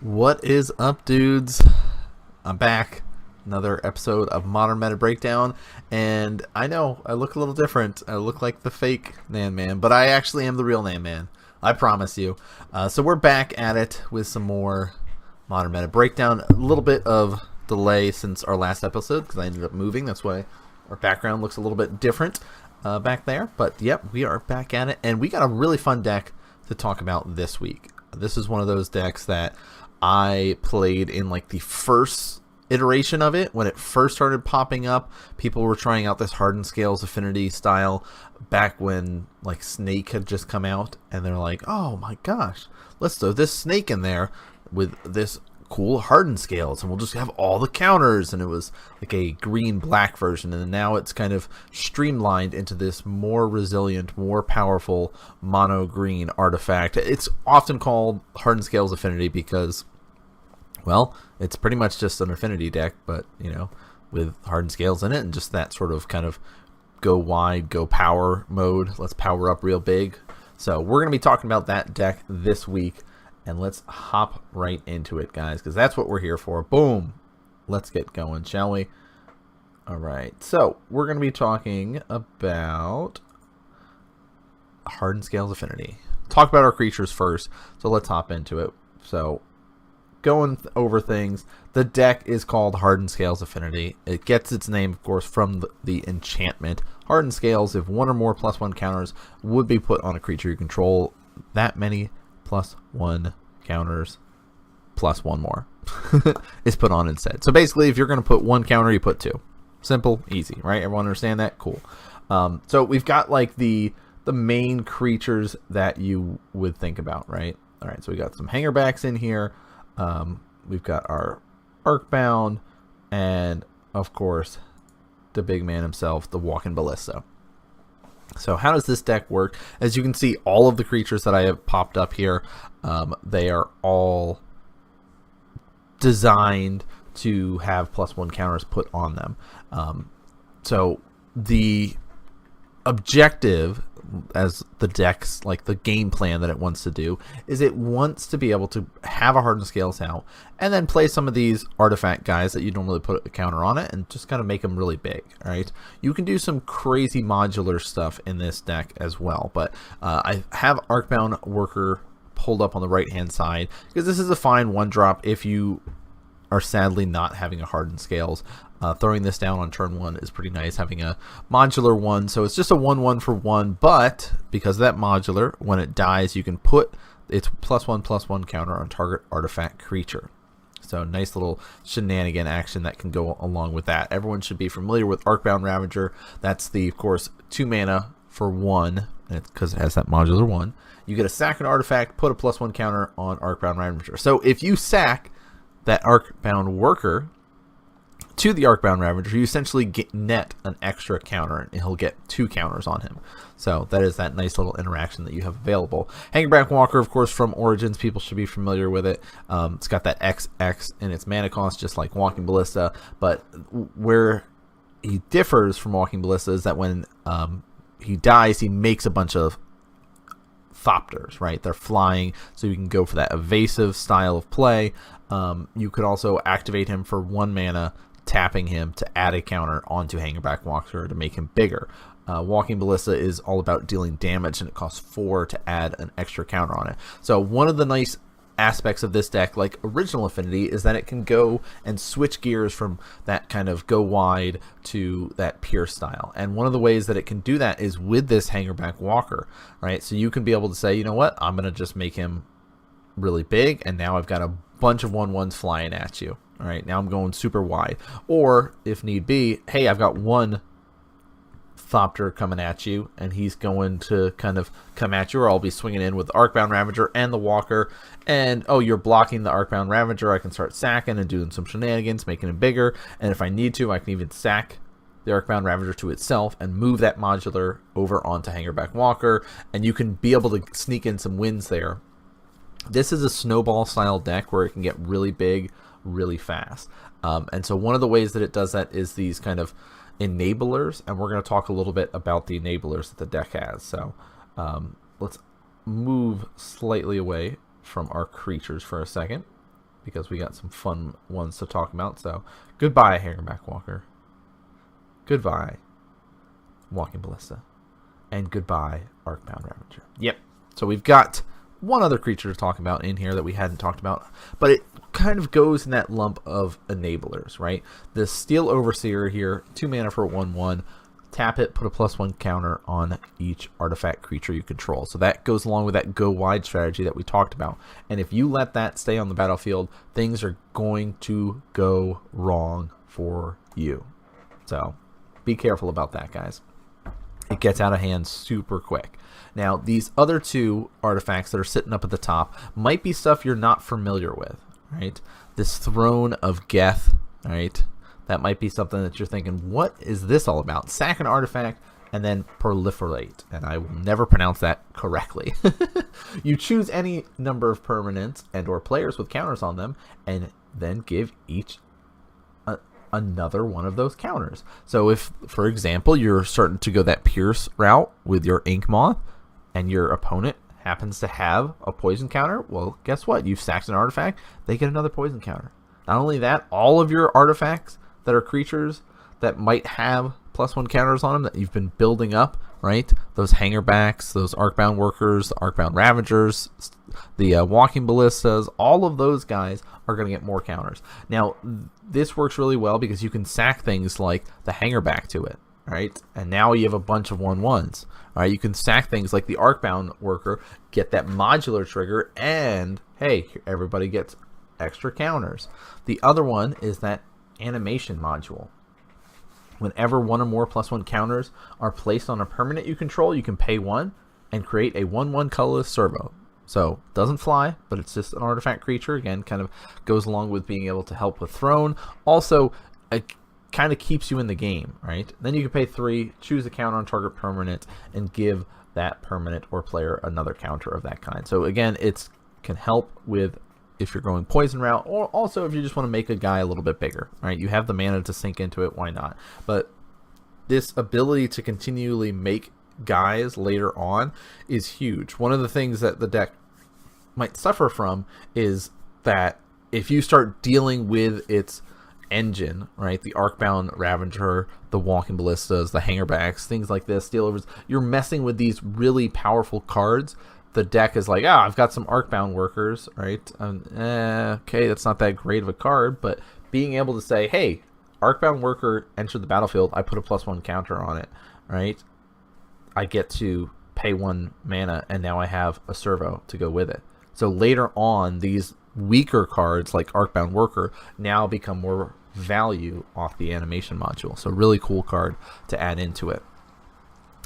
What is up, dudes? I'm back. Another episode of Modern Meta Breakdown. And I know I look a little different. I look like the fake Nan Man, but I actually am the real Nan Man. I promise you. So we're back at it with some more Modern Meta Breakdown. A little bit of delay since our last episode because I ended up moving. That's why our background looks a little bit different back there. But yep, we are back at it. And we got a really fun deck to talk about this week. This is one of those decks that I played in like the first iteration of it when it first started popping up. People were trying out this Hardened Scales Affinity style back when like Snake had just come out, and they're like, oh my gosh, let's throw this Snake in there with this cool Hardened Scales and we'll just have all the counters. And it was like a green black version, and now it's kind of streamlined into this more resilient, more powerful mono green artifact. It's often called Hardened Scales Affinity because, well, it's pretty much just an affinity deck, but, you know, with Hardened Scales in it and just that sort of kind of go wide, go power mode. Let's power up real big. So we're going to be talking about that deck this week, and let's hop right into it, guys, because that's what we're here for. Boom. Let's get going, shall we? All right. So we're going to be talking about Hardened Scales Affinity. Talk about our creatures first, so let's hop into it. So going over things, the deck is called Hardened Scales Affinity. It gets its name, of course, from the enchantment Hardened Scales. If one or more +1 counters would be put on a creature you control, that many +1 counters plus one more is put on instead. So basically, if you're going to put one counter, you put two. Simple, easy, right? Everyone understand that? Cool. So we've got like the main creatures that you would think about, right? All right, so we got some hangerbacks in here. We've got our Arcbound, and of course the big man himself, the Walking Ballista. So how does this deck work? As you can see, all of the creatures that I have popped up here, they are all designed to have +1 counters put on them. So the objective, as the deck's like the game plan that it wants to do, is it wants to be able to have a Hardened Scales out and then play some of these artifact guys that you normally put a counter on it and just kind of make them really big. All right, you can do some crazy modular stuff in this deck as well, but I have Arcbound Worker pulled up on the right hand side because this is a fine 1-drop if you are sadly not having a Hardened Scales. Throwing this down on turn 1 is pretty nice, having a modular 1, so it's just a 1/1 for 1, but because of that modular, when it dies, you can put its +1/+1 counter on target artifact creature. So nice little shenanigan action that can go along with that. Everyone should be familiar with Arcbound Ravager. That's the, of course, 2 mana for 1, because it has that modular 1. You get a sack an artifact, put a +1 counter on Arcbound Ravager. So if you sack that Arcbound Worker to the Arcbound Ravager, you essentially net an extra counter, and he'll get 2 counters on him. So that is that nice little interaction that you have available. Hangerback Walker, of course, from Origins, people should be familiar with it. It's got that XX in its mana cost, just like Walking Ballista, but where he differs from Walking Ballista is that when he dies, he makes a bunch of Thopters, right? They're flying, so you can go for that evasive style of play. You could also activate him for 1 mana, tapping him to add a counter onto Hangerback Walker to make him bigger. Walking Ballista is all about dealing damage, and it costs 4 to add an extra counter on it. So one of the nice aspects of this deck, like original Affinity, is that it can go and switch gears from that kind of go wide to that pure style. And one of the ways that it can do that is with this Hangerback Walker, right? So you can be able to say, you know what, I'm going to just make him really big, and now I've got a bunch of 1/1s flying at you. All right, now I'm going super wide. Or if need be, hey, I've got 1 Thopter coming at you, and he's going to kind of come at you, or I'll be swinging in with the Arcbound Ravager and the Walker, and oh, you're blocking the Arcbound Ravager. I can start sacking and doing some shenanigans, making him bigger, and if I need to, I can even sack the Arcbound Ravager to itself and move that modular over onto Hangerback Walker, and you can be able to sneak in some wins there. This is a snowball style deck where it can get really big really fast. And so one of the ways that it does that is these kind of enablers, and we're going to talk a little bit about the enablers that the deck has. So let's move slightly away from our creatures for a second. because we got some fun ones to talk about. So goodbye, Hagerback Walker. Goodbye, Walking Ballista. And goodbye, Arcbound Ravager. Yep. So we've got one other creature to talk about in here that we hadn't talked about, but it kind of goes in that lump of enablers, right? This Steel Overseer here, 2 mana for 1/1. Tap it, put a +1 counter on each artifact creature you control. So that goes along with that go wide strategy that we talked about. And if you let that stay on the battlefield, things are going to go wrong for you. So be careful about that, guys. It gets out of hand super quick. Now, these other 2 artifacts that are sitting up at the top might be stuff you're not familiar with, right? This Throne of Geth, right? That might be something that you're thinking, what is this all about? Sack an artifact and then proliferate. And I will never pronounce that correctly. You choose any number of permanents and or players with counters on them, and then give each another one of those counters. So if, for example, you're starting to go that Pierce route with your Ink Moth, and your opponent happens to have a poison counter, well, guess what? You've sacked an artifact, they get another poison counter. Not only that, all of your artifacts that are creatures that might have +1 counters on them that you've been building up, right? Those Hangerbacks, those Arcbound Workers, the Arcbound Ravagers, the Walking Ballistas, all of those guys are going to get more counters. Now, this works really well because you can sack things like the Hangerback to it, right? And now you have a bunch of 1/1s. All right, you can sack things like the Arcbound Worker, get that modular trigger, and hey, everybody gets extra counters. The other one is that animation module. Whenever 1 or more +1 counters are placed on a permanent you control, you can pay 1 and create a 1/1 colorless servo. So doesn't fly, but it's just an artifact creature. Again, kind of goes along with being able to help with Throne. Also, it kind of keeps you in the game, right? Then you can pay 3, choose a counter on target permanent, and give that permanent or player another counter of that kind. So again, it can help with if you're going poison route, or also if you just want to make a guy a little bit bigger, right? You have the mana to sink into it, why not? But this ability to continually make guys later on is huge. One of the things that the deck might suffer from is that if you start dealing with its engine, right, the Arcbound Ravager, the Walking Ballistas, the Hangerbacks, things like this, Stealovers, you're messing with these really powerful cards. The deck is like, I've got some Arcbound Workers, right? Okay, that's not that great of a card, but being able to say, hey, Arcbound Worker entered the battlefield, I put a +1 counter on it, right? I get to pay 1 mana, and now I have a servo to go with it. So later on, these weaker cards like Arcbound Worker now become more value off the animation module. So really cool card to add into it.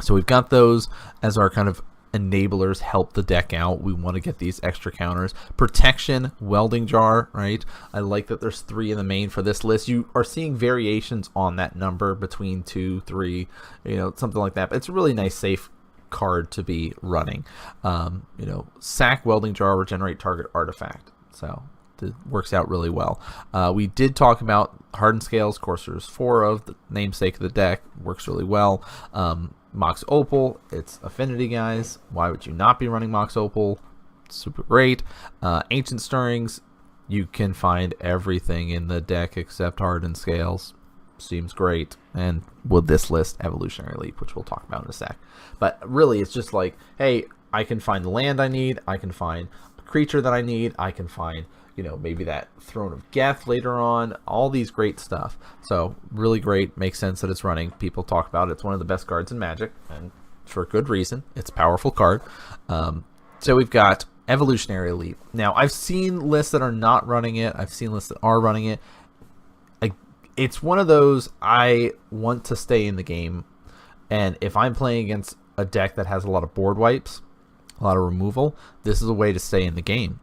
So we've got those as our kind of enablers, help the deck out. We want to get these extra counters. Protection, Welding Jar, right? I like that there's 3 in the main for this list. You are seeing variations on that number between 2, 3, something like that. But it's a really nice, safe card to be running. Sack, Welding Jar, regenerate target artifact. So it works out really well. We did talk about Hardened Scales. Of course, there's 4 of the namesake of the deck. Works really well. Mox Opal, it's Affinity, guys. Why would you not be running Mox Opal? Super great. Ancient Stirrings, you can find everything in the deck except Hardened Scales. Seems great. And with this list, Evolutionary Leap, which we'll talk about in a sec. But really, it's just like, hey, I can find the land I need. I can find a creature that I need. I can find, maybe that Throne of Geth later on. All these great stuff. So really great. Makes sense that it's running. People talk about it. It's one of the best cards in Magic, and for good reason. It's a powerful card. So we've got Evolutionary Leap. Now, I've seen lists that are not running it. I've seen lists that are running it. It's one of those, I want to stay in the game, and if I'm playing against a deck that has a lot of board wipes, a lot of removal, this is a way to stay in the game.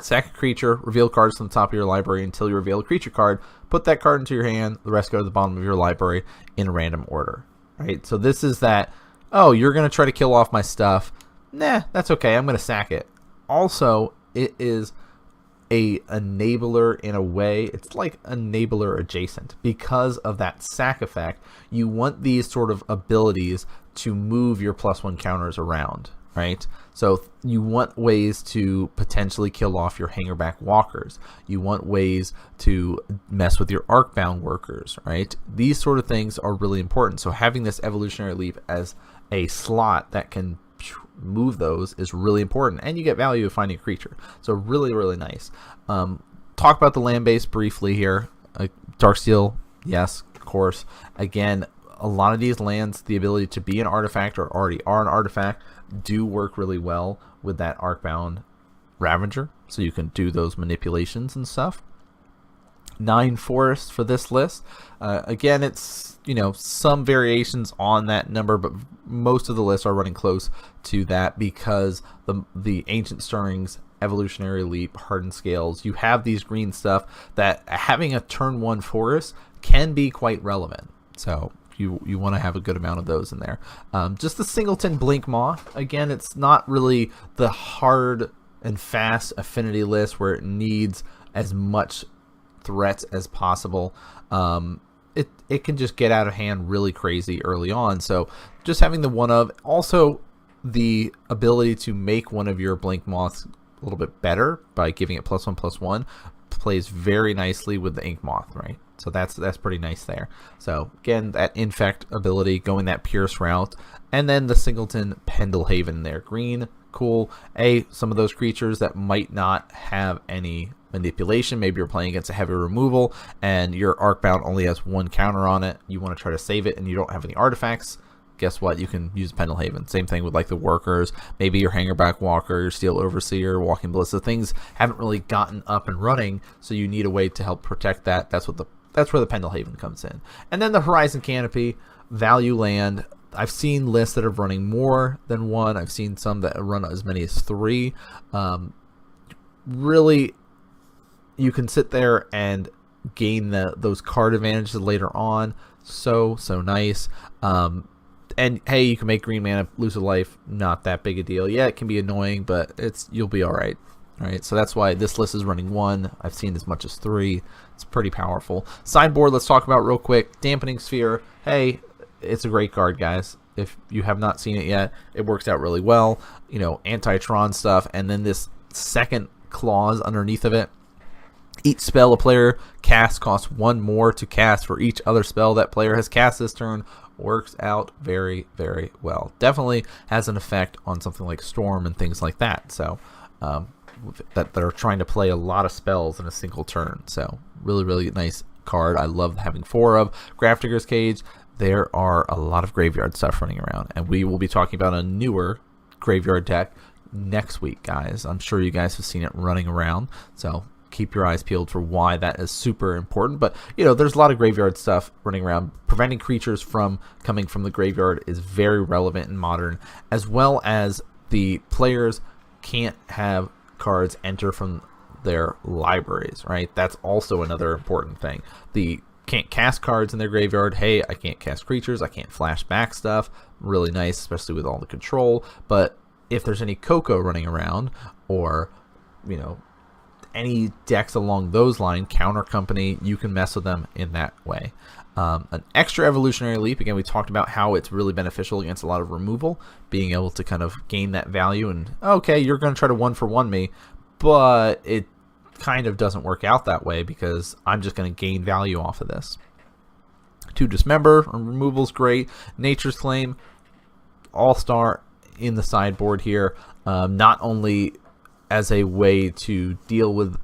Sack a creature, reveal cards from the top of your library until you reveal a creature card, put that card into your hand, the rest go to the bottom of your library in a random order, right? So this is that, you're going to try to kill off my stuff. Nah, that's okay, I'm going to sack it. Also, it is a enabler in a way. It's like enabler adjacent because of that sack effect. You want these sort of abilities to move your +1 counters around, right? So you want ways to potentially kill off your hangerback walkers. You want ways to mess with your arcbound workers, right? These sort of things are really important. So having this evolutionary leap as a slot that can move those is really important, and you get value of finding a creature. So really, really nice. Talk about the land base briefly here. Darksteel, yes, of course. Again, a lot of these lands, the ability to be an artifact or already are an artifact, do work really well with that Arcbound Ravager, so you can do those manipulations and stuff. 9 forests for this list. Again, it's, you know, some variations on that number, but most of the lists are running close to that because the Ancient Stirrings, Evolutionary Leap, Hardened Scales, you have these green stuff that having a turn 1 forest can be quite relevant. So you want to have a good amount of those in there. Just the Singleton Blink Maw. Again, it's not really the hard and fast affinity list where it needs as much threats as possible. It can just get out of hand really crazy early on. So just having the one of, also the ability to make one of your Blink Moths a little bit better by giving it +1/+1 plays very nicely with the Ink Moth, right? So that's pretty nice there. So again, that Infect ability, going that Pierce route, and then the Singleton Pendelhaven there. Green, cool. Some of those creatures that might not have any manipulation, maybe you're playing against a heavy removal and your Arcbound only has 1 counter on it, you want to try to save it and you don't have any artifacts, guess what, you can use Pendelhaven. Same thing with like the workers, maybe your Hangerback Walker, your Steel Overseer, Walking Ballista, things haven't really gotten up and running, so you need a way to help protect that. That's where the Pendelhaven comes in. And then the Horizon Canopy, value land. I've seen lists that are running more than 1. I've seen some that run as many as 3. Really, you can sit there and gain those card advantages later on. So nice. And hey, you can make green mana lose a life. Not that big a deal. Yeah, it can be annoying, but you'll be all right. All right, so that's why this list is running 1. I've seen as much as 3. It's pretty powerful. Sideboard, let's talk about real quick. Dampening Sphere. Hey, it's a great card, guys. If you have not seen it yet, it works out really well. You know, anti-Tron stuff, and then this second clause underneath of it. Each spell a player casts costs 1 more to cast for each other spell that player has cast this turn. Works out very, very well. Definitely has an effect on something like Storm and things like that. So that are trying to play a lot of spells in a single turn. So really, really nice card. I love having 4 of. Grafdigger's Cage. There are a lot of graveyard stuff running around, and we will be talking about a newer graveyard deck next week, guys. I'm sure you guys have seen it running around, so keep your eyes peeled for why that is super important. But you know, there's a lot of graveyard stuff running around. Preventing creatures from coming from the graveyard is very relevant in Modern, as well as the players can't have cards enter from their libraries, right? That's also another important thing. The can't cast cards in their graveyard. Hey, I can't cast creatures, I can't flash back stuff. Really nice, especially with all the control. But if there's any Coco running around, or you know, any decks along those lines, Counter Company, you can mess with them in that way. An extra Evolutionary Leap, again, we talked about how it's really beneficial against a lot of removal, being able to kind of gain that value. And okay, you're going to try to 1-for-1 me, but it kind of doesn't work out that way because I'm just going to gain value off of this. To Dismember, removal's great. Nature's Claim, all-star in the sideboard here. Not only as a way to deal with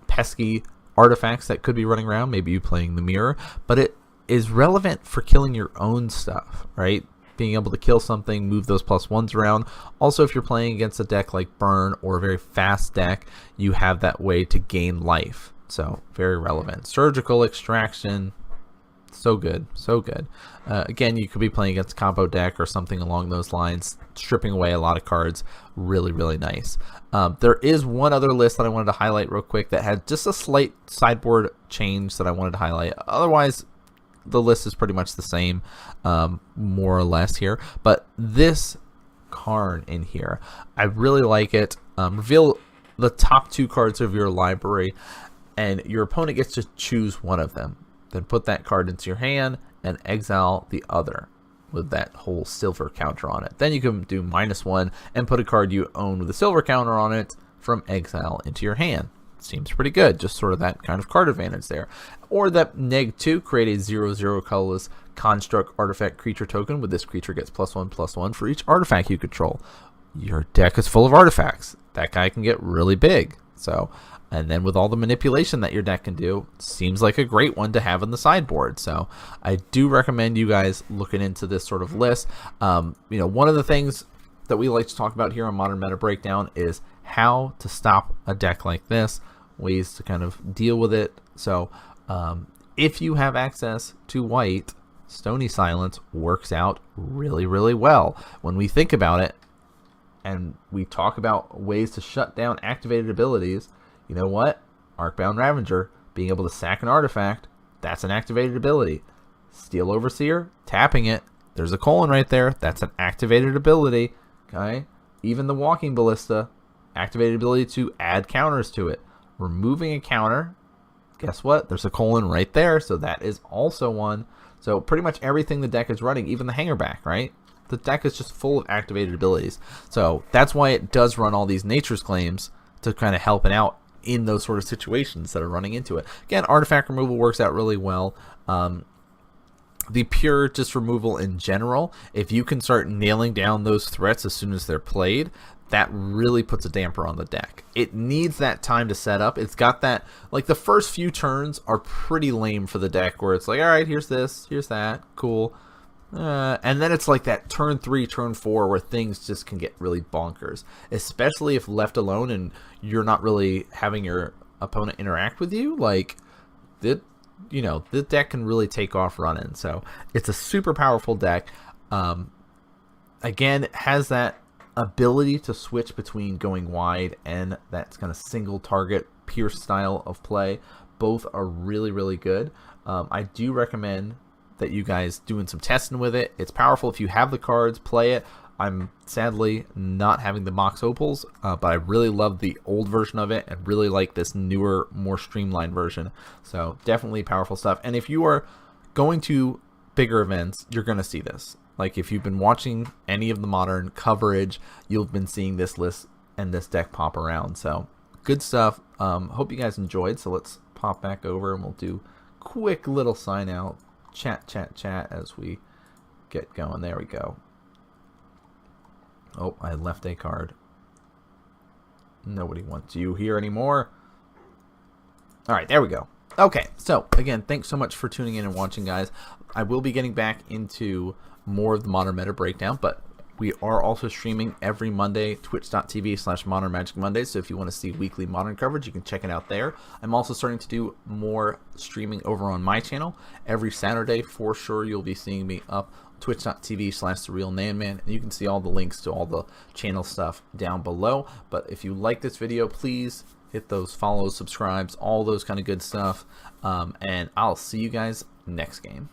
pesky artifacts that could be running around, maybe you playing the Mirror, but it is relevant for killing your own stuff, right? Being able to kill something, move those +1s around. Also, if you're playing against a deck like Burn or a very fast deck, you have that way to gain life. So, very relevant. Surgical Extraction, so good, so good. Again, you could be playing against a combo deck or something along those lines, stripping away a lot of cards. Really, really nice. There is one other list that I wanted to highlight real quick that had just a slight sideboard change that I wanted to highlight. Otherwise, the list is pretty much the same, more or less here. But this Karn in here, I really like it. Reveal the top 2 cards of your library, and your opponent gets to choose one of them. Then put that card into your hand and exile the other. with that whole silver counter on it. Then you can do -1 and put a card you own with a silver counter on it from exile into your hand. Seems pretty good, just sort of that kind of card advantage there. Or that -2, create a 0/0 colorless construct artifact creature token. With this creature gets +1/+1 for each artifact you control. Your deck is full of artifacts. That guy can get really big. So, and then with all the manipulation that your deck can do, seems like a great one to have in the sideboard. So I do recommend you guys looking into this sort of list. One of the things that we like to talk about here on Modern Meta Breakdown is how to stop a deck like this, ways to kind of deal with it. So if you have access to white, Stony Silence works out really, really well. When we think about it and we talk about ways to shut down activated abilities, you know what? Arcbound Ravager, being able to sack an artifact, that's an activated ability. Steel Overseer, tapping it, there's a colon right there, that's an activated ability. Okay, even the Walking Ballista, activated ability to add counters to it. Removing a counter, guess what? There's a colon right there, so that is also one. So pretty much everything the deck is running, even the Hangerback, right? The deck is just full of activated abilities. So that's why it does run all these Nature's Claims to kind of help it out in those sort of situations that are running into it. Again, artifact removal works out really well. The pure just removal in general, if you can start nailing down those threats as soon as they're played, that really puts a damper on the deck. It needs that time to set up. It's got that, like the first few turns are pretty lame for the deck where it's like, all right, here's this, here's that, cool. And then it's like that turn 3, turn 4 where things just can get really bonkers, especially if left alone and you're not really having your opponent interact with you. Like, the deck can really take off running. So it's a super powerful deck. Again, it has that ability to switch between going wide and that kind of single target pierce style of play. Both are really, really good. I do recommend that you guys doing some testing with it. It's powerful. If you have the cards, play it. I'm sadly not having the Mox Opals, but I really love the old version of it and really like this newer, more streamlined version. So definitely powerful stuff. And if you are going to bigger events, you're going to see this. Like if you've been watching any of the Modern coverage, you've been seeing this list and this deck pop around. So good stuff. Hope you guys enjoyed. So let's pop back over and we'll do quick little sign out. Chat as we get going. There we go. Oh, I left a card. Nobody wants you here anymore. All right, there we go. Okay, so again, thanks so much for tuning in and watching, guys. I will be getting back into more of the Modern Meta Breakdown, but we are also streaming every Monday, twitch.tv/Modern Magic Mondays. So if you want to see weekly Modern coverage, you can check it out there. I'm also starting to do more streaming over on my channel. Every Saturday, for sure, you'll be seeing me up twitch.tv/TheRealNanman, and you can see all the links to all the channel stuff down below. But if you like this video, please hit those follows, subscribes, all those kind of good stuff. And I'll see you guys next game.